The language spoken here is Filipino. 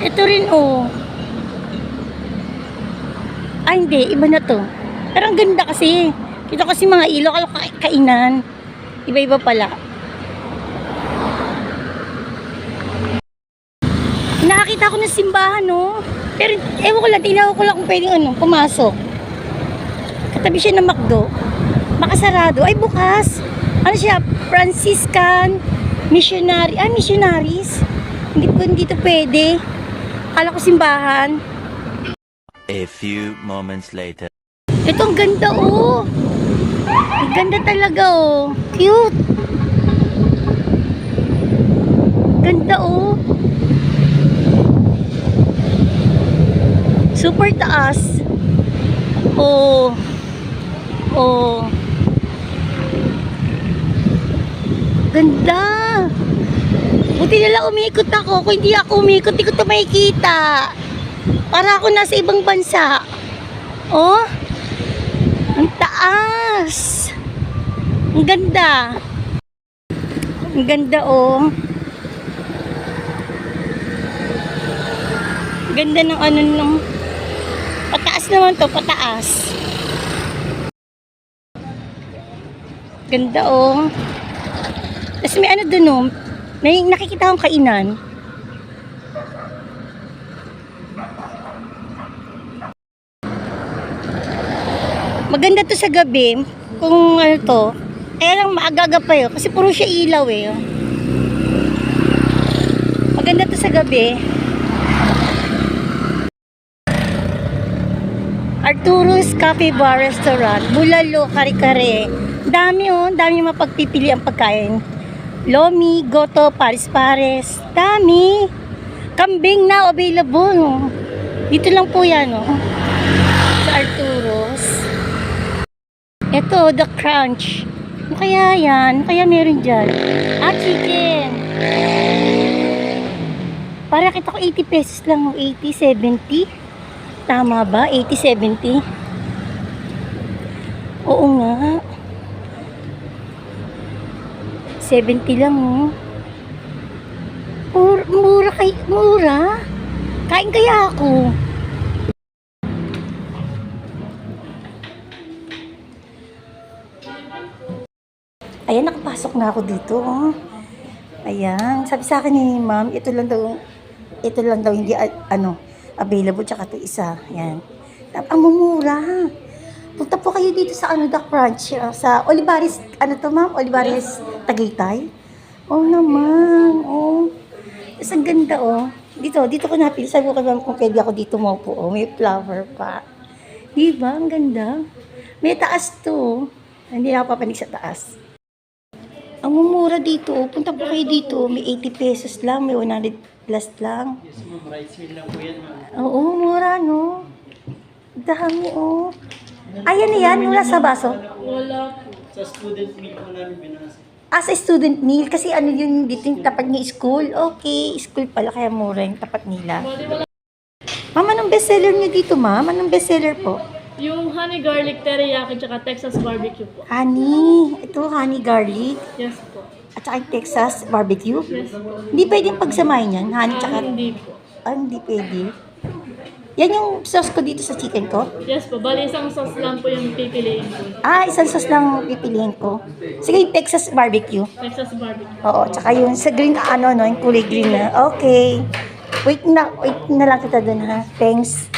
Ito rin, oh. Ah, hindi. Iba na to. Pero ang ganda kasi. Ito kasi mga ilog, kainan. Iba-iba pala. Nakakita ko ng simbahan, no? Pero, ewan ko lang, tinaw ko lang kung pwedeng pumasok. Katabi siya ng McDo. Makasarado. Ay, bukas. Ano siya? Franciscan missionary. Ah, missionaries. Hindi to pwede. Akala ko simbahan. A few moments later. Ito ang ganda, oh. Ang ganda talaga, oh. Cute. Ganda, oh. Super taas. Oh. Oh. Ganda. Buti na lang umiikot ako. Kung hindi ako umiikot, hindi ko ito makikita. Para ako nasa ibang bansa. Oh. Ang taas. Ang ganda. Ang ganda, oh. Ganda ng nung pataas naman to, pataas. Ganda, oh. Tapos may dun, oh. May nakikita akong kainan. Maganda to sa gabi. Kung to. Kaya lang maagaga pa yun. Kasi puro siya ilaw, eh. Maganda to sa gabi. Arturo's Cafe Bar Restaurant, Bulalo, Kare-Kare. Dami, oh, dami mapagpipili ang pagkain. Lomi, goto, pares-pares. Dami. Kambing na available, oh. Dito lang po yan, oh. Sa Arturo's. Ito, The Crunch. Ano kaya yan? Ano kaya meron dyan? Ah, chicken. Para kita ko 80 pesos lang, 80, 70. Tama ba? 80, 70? Oo nga. 70 lang, oh. Mura. Kain kaya ako. Ayan, nakapasok na ako dito, oh. Ayan, sabi sa akin ni ma'am, ito lang daw hindi available, tsaka ito isa. Ayan. Ang mumura. Punta po kayo dito sa The Crunch, sa Olivares, ma'am? Olivares, Tagaytay. Oh naman, oh. Tapos ang ganda, oh. Dito ko napili. Sabi ko ma'am kung pwede ako dito maupo, oh. May flower pa. Diba? Ang ganda. May taas to. Hindi na ako papanig sa taas. Ang mumura dito, oh. Punta po kayo dito. May 80 pesos lang, may 100 plus lang. Yes, ma'am. Rice meal lang po yan, ma'am. Oo, mura, no? Dami, oh. Ayan na yan, wala sa baso. Wala po. Sa student meal po namin binasa. Ah, sa student meal, kasi yun dito yung tapat niya school. Okay, school pala, kaya mura yung tapat nila. Ma'am, anong bestseller niyo dito, ma'am? Anong bestseller po? Yung honey garlic teriyaki tsaka Texas barbecue po. Honey. Ito, honey garlic. Yes po. At saka yung Texas barbecue. Yes po. Hindi pwedeng pagsamahin yan, honey tsaka... Hindi po. Ah, hindi pwede. Yan yung sauce ko dito sa chicken ko. Yes po. Bali isang sauce lang po yung pipiliin ko. Ah, isang sauce lang pipiliin ko. Sige, yung Texas barbecue. Texas barbecue. Oo, tsaka yung sa green, yung kulay green na. Okay. Wait na lang kita dun, ha. Thanks.